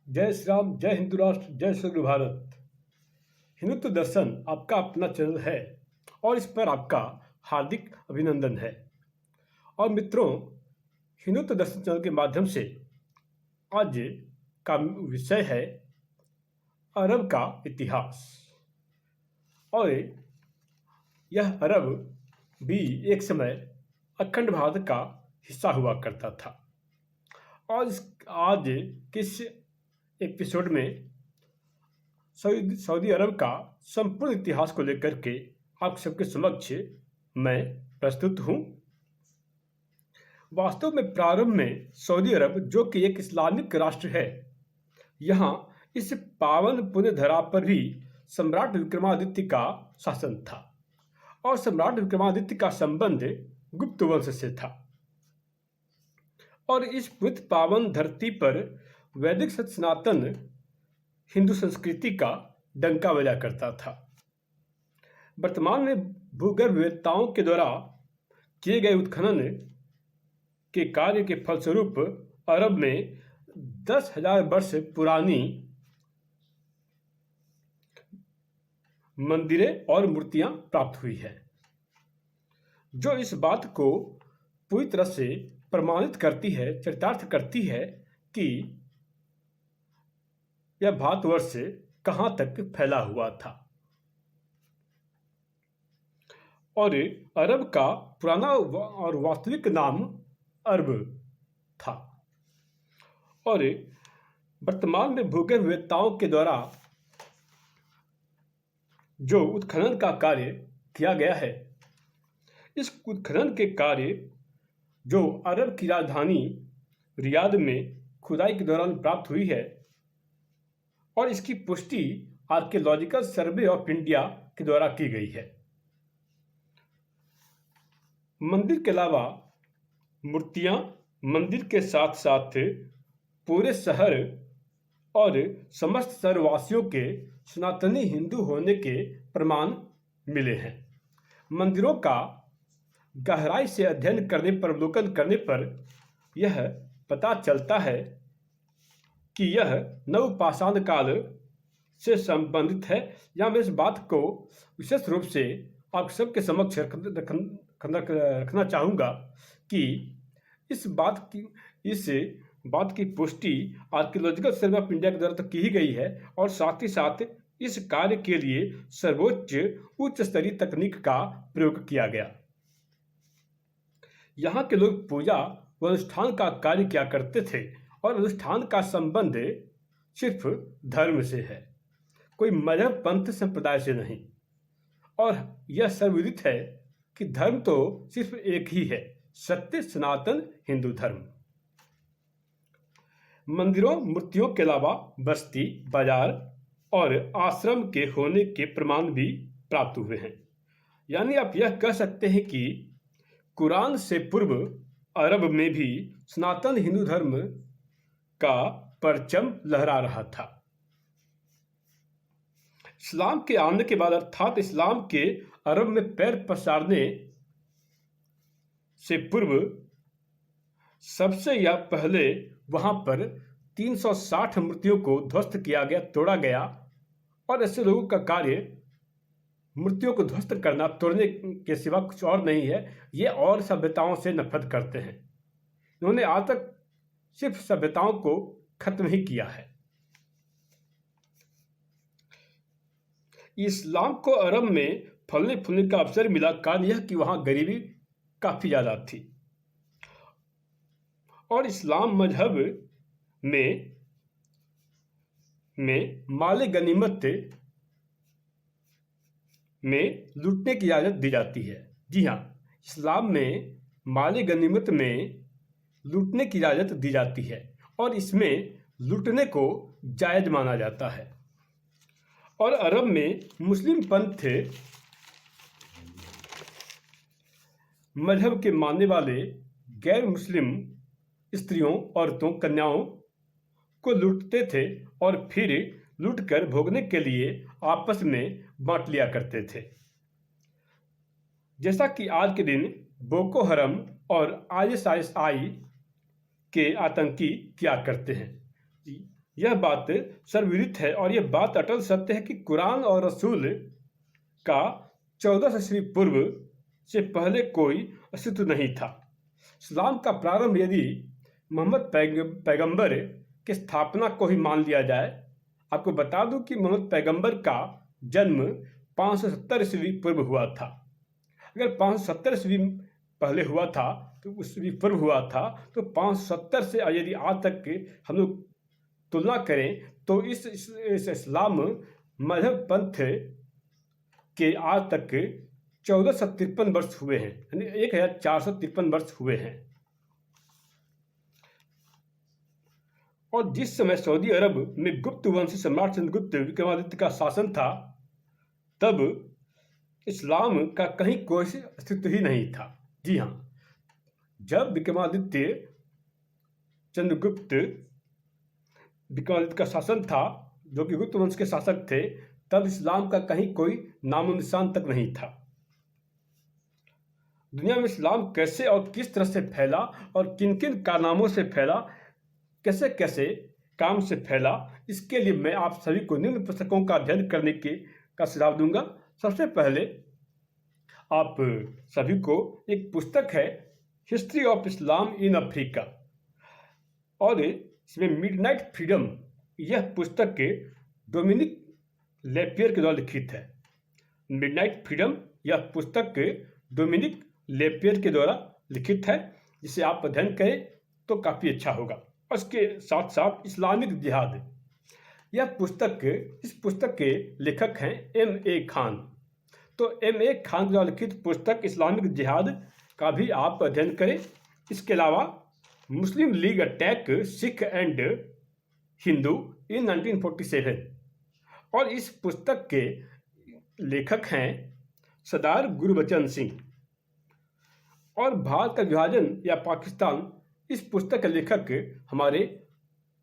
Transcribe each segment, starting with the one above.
जय श्री राम, जय हिंदू राष्ट्र, जय श्री भारत। हिंदुत्व दर्शन आपका अपना चैनल है और इस पर आपका हार्दिक अभिनंदन है। और मित्रों, हिंदुत्व दर्शन चैनल के माध्यम से आज का विषय है अरब का इतिहास। और यह अरब भी एक समय अखंड भारत का हिस्सा हुआ करता था। और आज किस एपिसोड में सऊदी अरब का संपूर्ण इतिहास को लेकर के आप सबके समक्ष मैं प्रस्तुत हूं। वास्तव में प्रारंभ में सऊदी अरब, जो कि एक इस्लामिक राष्ट्र है, यहाँ इस पावन पुण्य धरा पर भी सम्राट विक्रमादित्य का शासन था और सम्राट विक्रमादित्य का संबंध गुप्त वंश से था। और इस पवित्र पावन धरती पर वैदिक सनातन हिंदू संस्कृति का डंका बजा करता था। वर्तमान में भूगर्भ वेत्ताओं के द्वारा किए गए उत्खनन के कार्य के फलस्वरूप अरब में 10,000 वर्ष पुरानी मंदिरें और मूर्तियां प्राप्त हुई है, जो इस बात को पूरी तरह से प्रमाणित करती है, चरितार्थ करती है कि यह भारतवर्ष कहां तक फैला हुआ था। और अरब का पुराना और वास्तविक नाम अरब था। और वर्तमान में भूगर्भ वेत्ताओं के द्वारा जो उत्खनन का कार्य किया गया है, इस उत्खनन के कार्य जो अरब की राजधानी रियाद में खुदाई के दौरान प्राप्त हुई है, और इसकी पुष्टि आर्कियोलॉजिकल सर्वे ऑफ इंडिया के द्वारा की गई है। मंदिर के अलावा मूर्तियां मंदिर के साथ साथ पूरे शहर और समस्त शहरवासियों के सनातनी हिंदू होने के प्रमाण मिले हैं। मंदिरों का गहराई से अध्ययन करने पर, अवलोकन करने पर यह पता चलता है कि यह नवपाषाण काल से संबंधित है। या मैं इस बात को विशेष रूप से आप सबके समक्ष रखना चाहूँगा कि इस बात की पुष्टि आर्कियोलॉजिकल सर्वे ऑफ इंडिया के द्वारा तो की ही गई है, और साथ ही साथ इस कार्य के लिए सर्वोच्च उच्च स्तरीय तकनीक का प्रयोग किया गया। यहाँ के लोग पूजा व अनुष्ठान का कार्य किया करते थे, और अनुष्ठान का संबंध सिर्फ धर्म से है, कोई मजहब पंथ संप्रदाय से नहीं। और यह सर्वविदित है कि धर्म तो सिर्फ एक ही है, सत्य सनातन हिंदू धर्म। मंदिरों, मूर्तियों के अलावा बस्ती, बाजार और आश्रम के होने के प्रमाण भी प्राप्त हुए हैं। यानी आप यह कह सकते हैं कि कुरान से पूर्व अरब में भी सनातन हिंदू धर्म का परचम लहरा रहा था। इस्लाम के आने के बाद, अर्थात इस्लाम के अरब में पैर पसारने से पूर्व सबसे या पहले वहां पर 360 मूर्तियों को ध्वस्त किया गया, तोड़ा गया। और ऐसे लोगों का कार्य मूर्तियों को ध्वस्त करना, तोड़ने के सिवा कुछ और नहीं है। ये और सभ्यताओं से नफरत करते हैं। इन्होंने आज तक सिर्फ सभ्यताओं को खत्म ही किया है। इस्लाम को अरब में फलने फूलने का अवसर मिला, कारण यह कि वहां गरीबी काफी ज्यादा थी। और इस्लाम मजहब में माले गनीमत में लूटने की इजाजत दी जाती है। जी हाँ, इस्लाम में माले गनीमत में लूटने की इजाजत दी जाती है, और इसमें लूटने को जायज माना जाता है। और अरब में मुस्लिम पंथ मजहब के मानने वाले गैर मुस्लिम स्त्रियों, औरतों, कन्याओं को लूटते थे और फिर लूटकर भोगने के लिए आपस में बांट लिया करते थे, जैसा कि आज के दिन बोको हरम और ISIS के आतंकी किया करते हैं। यह बात सर्वविदित है और यह बात अटल सत्य है कि कुरान और रसूल का 1400 ईस्वी पूर्व से पहले कोई अस्तित्व नहीं था। इस्लाम का प्रारंभ यदि मोहम्मद पैगंबर की स्थापना को ही मान लिया जाए, आपको बता दूं कि मोहम्मद पैगंबर का जन्म 570 ईस्वी पूर्व हुआ था। अगर 570 ईस्वी पहले हुआ था तो ईस्वी पूर्व हुआ था, तो 570 से यदि आज तक के हम लोग तुलना करें तो इस इस्लाम मजहब पंथ के आज तक 1453 वर्ष हुए हैं, यानी 1453 वर्ष हुए हैं। और जिस समय सऊदी अरब में गुप्त वंशी सम्राट चंद्रगुप्त विक्रमादित्य का शासन था, तब इस्लाम का कहीं कोई अस्तित्व ही नहीं था। जी हाँ, जब विक्रमादित्य का शासन था, जो कि गुप्त वंश के शासक थे, तब इस्लाम का कहीं कोई नामो निशान तक नहीं था। दुनिया में इस्लाम कैसे और किस तरह से फैला और किन किन कारनामों से फैला, कैसे कैसे काम से फैला, इसके लिए मैं आप सभी को निम्न पुस्तकों का अध्ययन करने का सुझाव दूंगा। सबसे पहले आप सभी को एक पुस्तक है, history of Islam in Africa, और इसमें मिडनाइट फ्रीडम, यह पुस्तक के डोमिनिक लेपियर के द्वारा लिखित है। मिडनाइट फ्रीडम यह पुस्तक के डोमिनिक लेपियर के द्वारा लिखित है, जिसे आप अध्ययन करें तो काफ़ी अच्छा होगा। उसके साथ साथ इस्लामिक जिहाद, इस पुस्तक के लेखक हैं M.A. खान। तो M.A. खान द्वारा लिखित पुस्तक इस्लामिक जिहाद का भी आप अध्ययन करें। इसके अलावा Muslim League attack Sikh and Hindu in 1947, और इस पुस्तक के लेखक हैं सरदार गुरबचन सिंह। और भारत का विभाजन या पाकिस्तान, इस पुस्तक के लेखक हमारे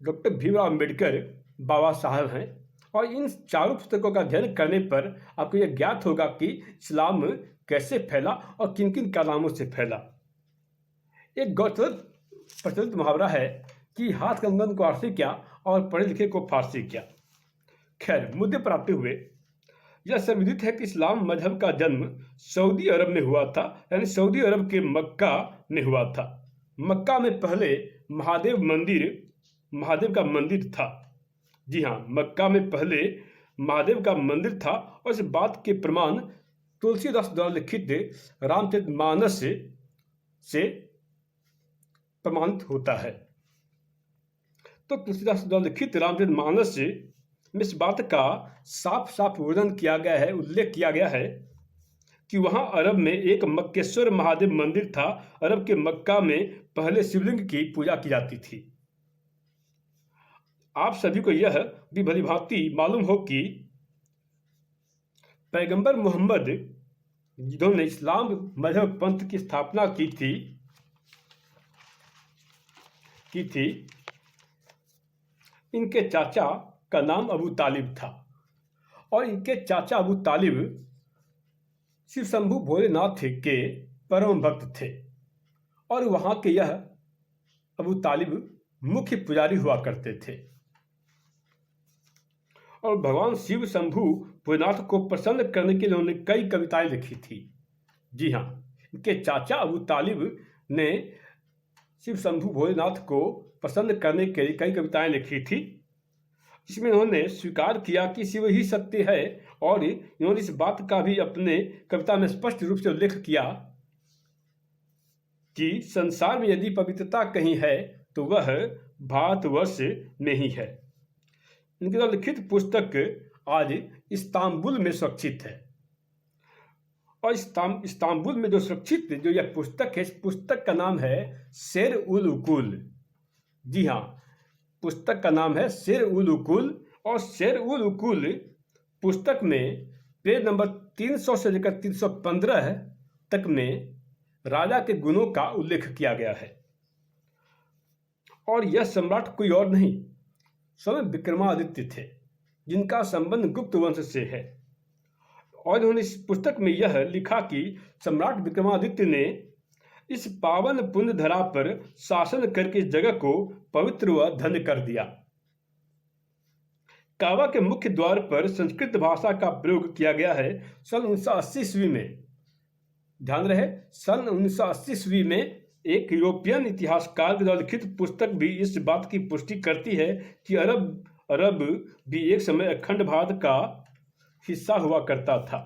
डॉक्टर भीमराव अम्बेडकर बाबा साहब हैं। और इन चारों पुस्तकों का अध्ययन करने पर आपको यह ज्ञात होगा कि इस्लाम कैसे फैला और किन किन कारनामों से फैला। एक प्रचलित मुहावरा है कि हाथ कंगन को आरसी क्या और पढ़े लिखे को फारसी क्या। खैर, मुद्दे पर आते हुए यह सर्वविदित है कि इस्लाम मजहब का जन्म सऊदी अरब में हुआ था, यानी सऊदी अरब के मक्का में हुआ था। मक्का में पहले महादेव का मंदिर था। जी हाँ, मक्का में पहले महादेव का मंदिर था, और इस बात के प्रमाण तुलसीदास द्वारा लिखित रामचरितमानस से प्रमाणित होता है। तो तुलसीदास द्वारा लिखित रामचरितमानस में इस बात का साफ साफ वर्णन किया गया है, उल्लेख किया गया है कि वहां अरब में एक मक्केश्वर महादेव मंदिर था। अरब के मक्का में पहले शिवलिंग की पूजा की जाती थी। आप सभी को यह भी भली भांति मालूम हो कि पैगंबर मोहम्मद, जिन्होंने इस्लाम मजहब पंथ की स्थापना की थी, इनके चाचा का नाम अबू तालिब था, और इनके चाचा अबू तालिब शिव शंभु भोलेनाथ के परम भक्त थे, और वहाँ के यह अबू तालिब मुख्य पुजारी हुआ करते थे। और भगवान शिव शंभु भोलेनाथ को प्रसन्न करने के लिए उन्होंने कई कविताएं लिखी थी। जी हाँ, इनके चाचा अबू तालिब ने शिव शंभु भोलेनाथ को प्रसन्न करने के लिए कई कविताएं लिखी थी, जिसमें उन्होंने स्वीकार किया कि शिव ही सत्य है। और इन्होंने इस बात का भी अपने कविता में स्पष्ट रूप से उल्लेख किया कि संसार में यदि पवित्रता कहीं है तो वह भारतवर्ष में ही है। इनके द्वारा लिखित पुस्तक आज इस्तांबुल में सुरक्षित है, और इस्तांबुल में जो सुरक्षित जो यह पुस्तक है, इस पुस्तक का नाम है शेर उल उकूल। जी हाँ, पुस्तक का नाम है शेर उल उकूल। और शेर उल उकूल पुस्तक में पेज नंबर 300 से लेकर 315 तक में राजा के गुणों का उल्लेख किया गया है। और यह सम्राट कोई और नहीं, स्वयं विक्रमादित्य थे, जिनका संबंध गुप्त वंश से है। और उन्होंने इस पुस्तक में यह लिखा कि सम्राट विक्रमादित्य ने इस पावन पुण्य धरा पर शासन करके इस जगह को पवित्र व धन्य कर दिया। काबा के मुख्य द्वार पर संस्कृत भाषा का प्रयोग किया गया है। सन 1980 ईस्वी में, ध्यान रहे, सन 1980 ईस्वी में एक यूरोपियन इतिहासकार द्वारा लिखित पुस्तक भी इस बात की पुष्टि करती है कि अरब भी एक समय अखंड भारत का हिस्सा हुआ करता था।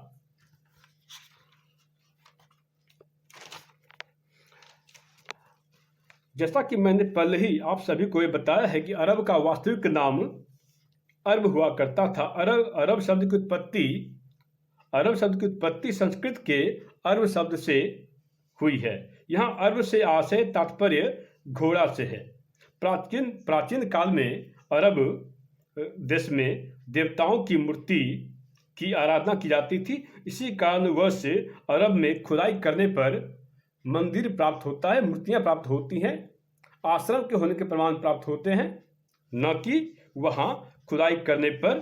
जैसा कि मैंने पहले ही आप सभी को ये बताया है कि अरब का वास्तविक नाम अरब हुआ करता था। अरब शब्द की उत्पत्ति संस्कृत के अरब शब्द से हुई है। यहाँ अरब से आशय तात्पर्य घोड़ा से है। प्राचीन काल में अरब देश में देवताओं की मूर्ति की आराधना की जाती थी। इसी कारणवश अरब में खुदाई करने पर मंदिर प्राप्त होता है, मूर्तियां प्राप्त होती हैं, आश्रम के होने के प्रमाण प्राप्त होते हैं, न कि वहाँ खुदाई करने पर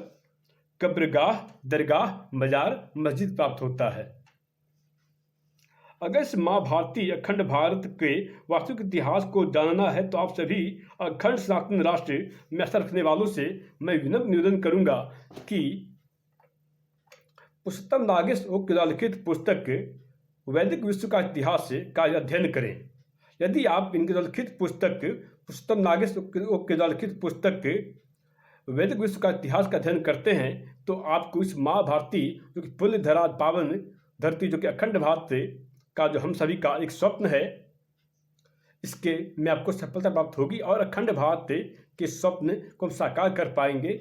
कब्रगाह, दरगाह, मजार, मस्जिद प्राप्त होता है। अगर इस महाभारतीय अखंड भारत के वास्तविक इतिहास को जानना है तो आप सभी अखंड सनातन राष्ट्र में आस्था रखने वालों से मैं विनम्र निवेदन करूंगा कि पुरुषोत्तम नागेश ओक के द्वारा लिखित पुस्तक वैदिक विश्व का इतिहास का अध्ययन करें। यदि आप इनके द्वारा लिखित पुस्तक, पुरुषोत्तम नागेश ओक के द्वारा लिखित पुस्तक वैदिक विश्व का इतिहास का अध्ययन करते हैं तो आपको इस महाभारती जो कि पुण्य धरा पावन धरती जो कि अखंड भारत का जो हम सभी का एक स्वप्न है, इसके में आपको सफलता प्राप्त होगी और अखंड भारत के स्वप्न को हम साकार कर पाएंगे।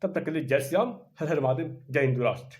तब तक के लिए जय श्री राम, हर हर महादेव, जय हिंद राष्ट्र।